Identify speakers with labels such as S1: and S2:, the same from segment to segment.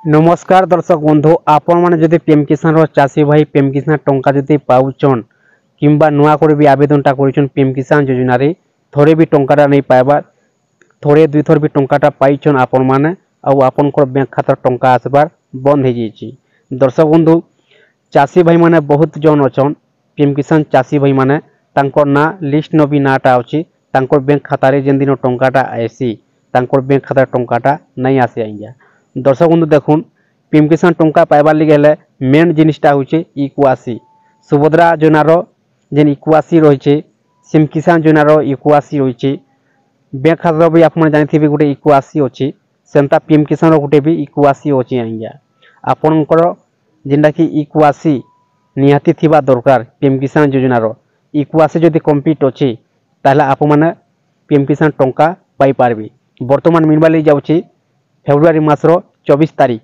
S1: नमस्कार दर्शक बंधु आपण मैंने जदि पीएम किसान रो चाषी भाई पीएम किसान टंका जदि पाउछन किंबा नुआ कर भी आवेदनटा करिछन पीएम किसान योजना रे थोड़े भी टंकाटा नहीं पाइबा थोड़े दुई थर भी टंकाटा पाइछन आपण माने आउ आपनकर बैंक खाता टंका आसबार बंद हो जाइए। दर्शक बंधु चाषी भाई माने बहुत जन अछन पीएम किसान चाषी भाई माने तांकर ना लिस्ट न भी नाटा अछि तांकर बैंक खाता रे जेन दिन टंकाटा आसी तांकर बैंक खाता टंकाटा नहीं आसे आइया। दर्शक बंधु देखुन पीएम किसान टंका पाइबार लगे हेले मेन जिनिसटा होचे इक्वासी सुभद्रा योजनार जेन इक्वासी रही सीएम किसान योजनार इक्वासी रही बैंक खाता भी आप जानते गोटे इक्वासी अच्छी सेमता पीएम किसान गोटे भी इक्वासी अच्छी आज्ञा आपणकर जेनटा कि इक्वासी निहाती थिबा दरकार पीएम किसान योजनार इक्वासी जदि कम्प्लीट अच्छी ताहले आप माने पीएम किसान टंका पाई पारबे। वर्तमान मिलबार जाउची फेब्रुआरी मासर 24 तारीख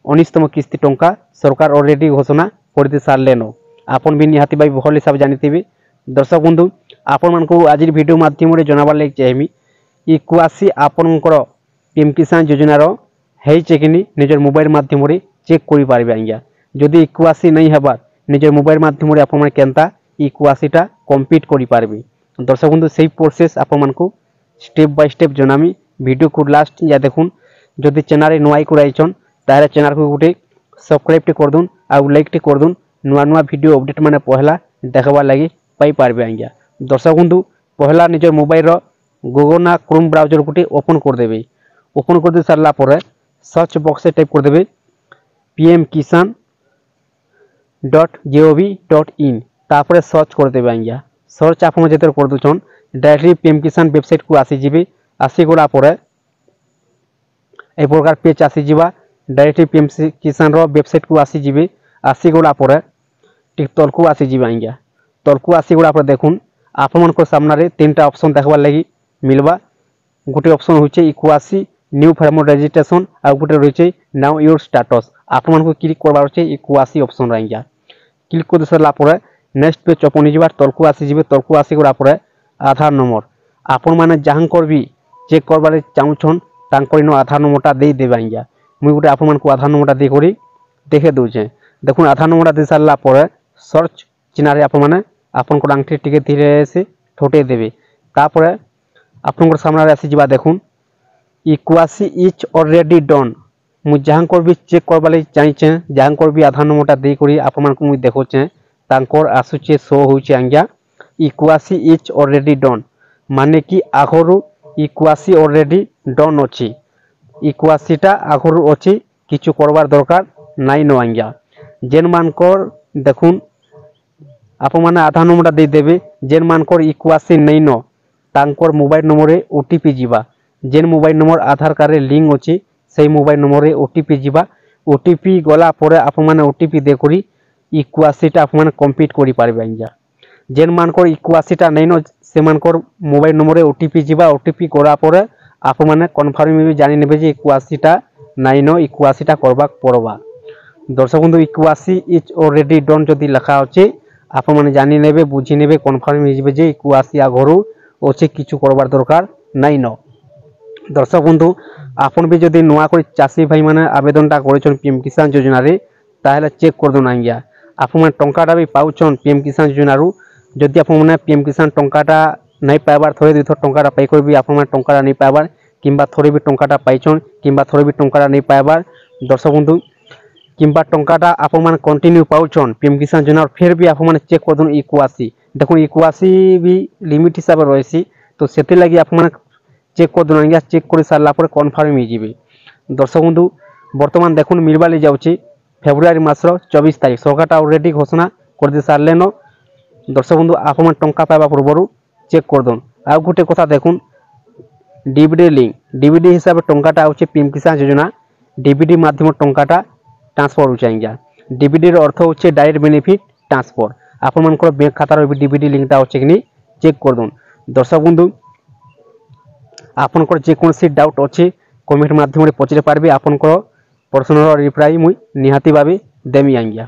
S1: 19तम किस्ती टंका सरकार अलरेडी घोषणा कर दे सारलेन आपन भी निहाती भाई भल हिसाब जानी। दर्शक बंधु आपण मानकु आज वीडियो माध्यम जनाबार लगे चाहमी इक्वासी आपणकर पीएम किसान योजनार है कि निजर मोबाइल माध्यम चेक कर पारे आज्ञा जदि इक्वासी नहीं हेबार निजर मोबाइल माध्यम आपण केनता इक्वासीटा कम्प्लीट कर पारे। दर्शक बंधु से प्रोसेस आपण स्टेप बाय स्टेप जनामी वीडियो को लास्ट या देखुन जदि चैनल नुआई कराइछन तारे चैनल को गोटे सब्सक्राइब कर दून आउ लाइक टे कर दून नुआ नुआ वीडियो अपडेट माने पहला देखबार लगी पाई पारबे आज्ञा। दर्शक बंधु पहला निजर मोबाइल गूगल ना क्रोम ब्राउजर गोटे ओपन कर देबे ओपन कर दे सारला परे सर्च बॉक्स से टाइप कर देबे pmkisan.gov.in तापर सर्च कर देबे आज्ञा। सर्च आपन जेतर कर दुछन डायरेक्टली पीएम किसान वेबसाइट को आसी जिबे आसी गला परे ए प्रकार पेज आसी जिबा डायरेक्टली पीएम किसान रो वेबसाइट को आसी जिबे आसी गला परे टिक तलकू आसी जिबा आज्ञा। तलकू आसी गला परे देखुन आपमनकर सामने रे तीनटा ऑप्शन देखबार लगी मिलबा गोटे ऑप्शन होचे इक्वासी न्यू फार्मर रजिस्ट्रेशन आ गोटे रहिचे नाउ योर स्टेटस आपमन को क्लिक करबार छे इक्वासी ऑप्शन आज्ञा। क्लिक कर सरला परे नेक्स्ट पेज ओपन जिबार तलकू आसी जिबे तलकू आसी गला परे आधार नंबर आपण माने जहांकर भी चेक करबारे चाहुछन तांकर इन आधार नंबरटा दे देबे आज्ञा। मुई गोटे आपण मानकु आधार नंबरटा दे करी देखे दउछे देखुन आधार नंबरटा दे सारला परे सर्च चिन्ह आपण माने आपनकर आंगठी टिके धीरे से ठोटे देबे तापरे आपनकर सामने आसी जिबा देखुन इक्वासी इज ऑलरेडी डन मु जहांकर भी चेक करबा ले चाहछे जहांकर भी आधार नंबरटा दे करी आपण मानकु मु देखोछे तांकर आसुचे शो होउचे आज्ञा इक्वासी इज ऑलरेडी डन माने कि आगरु इक्वासी ऑलरेडी डन अछि इक्वासीटा आगरु अछि किछु करबार दरकार नाइ न आज्ञा। जेन मानकर देखुन आप माने आधार नंबरटा दे देबे जेन मानकर इक्वासी नहीं न तांकर मोबाइल नंबर रे ओटीपी जीवा जेन मोबाइल नंबर आधार कार्ड रे लिंक अछि सेही मोबाइल नंबर रे ओटीपी जीवा ओटीपी गला परे आप माने ओटीपी दे करी इक्वासीटा आप माने कंप्लीट करि पारबे आज्ञा। जेन मानकर इक्वासीटा नहीं न से मानकर मोबाइल नंबर रे ओटीपी जीवा ओटीपी गला परे आप माने कन्फर्म भी जानि नेबे जे इक्वासीटा नहीं न इक्वासीटा करबा पड़बा। दर्शक बंधु इक्वासी इज ऑलरेडी डन जदि लिखा अछि आप माने जानि नेबे बुझी नेबे कन्फर्म हो जे इक्वासी आगरु अच्छे किछु करबार दरकार नहीं न। दर्शक बंधु आपन भी जदि नुआ कर चाषी भाई माने आवेदनटा करिछन पीएम किसान योजना रे ताहले चेक कर दोन आज्ञा आप माने टंकाटा भी पाउछन पीएम किसान योजना रु जदि आप माने पीएम किसान टंकाटा नहीं पाइबार थोड़े दुई थर टंकाटा पाई कर भी आप माने टंकाटा नहीं पाइबार किंबा थोड़े भी टंकाटा पाइछन किंबा थोड़े भी टंकाटा नहीं पाइबार दर्शक बंधु किंबा टंकाटा आप माने कंटिन्यू पाउछन पीएम किसान योजना फिर भी आप माने चेक कर दोन इक्वासी देखो इक्वासी भी लिमिट हिसाब से रही तो से लगी आप माने चेक कर दोन आज्ञा चेक कर सारा पर कन्फर्म हो जिबे। दर्शक बंधु वर्तमान देखुन मिलबा ले जाउची फेब्रुआरी मासर 24 तारीख सरकारटा ऑलरेडी घोषणा कर दे सारलेन। दर्शक बंधु आप माने टंका पाइबा पूर्व चेक कर दोन आ गोटे कथा देखुन डीबीडी लिंक डीबीडी हिसाब से टंकाटा आउची पीएम किसान योजना डीबीडी माध्यम टंकाटा ट्रांसफर होची आज्ञा। डीबीडी रो अर्थ होची डायरेक्ट बेनिफिट ट्रांसफर आप मानकर बैंक खाता रो डीबीडी लिंकटा होची कि चेक कर दोन। दर्शक बंधु आपनकर जे कोनसी डाउट अछि कमेंट माध्यम रे पचरे पारबे आपनकर पर्सनल रिप्लाई मुई निहाती भाबे देमी आज्ञा।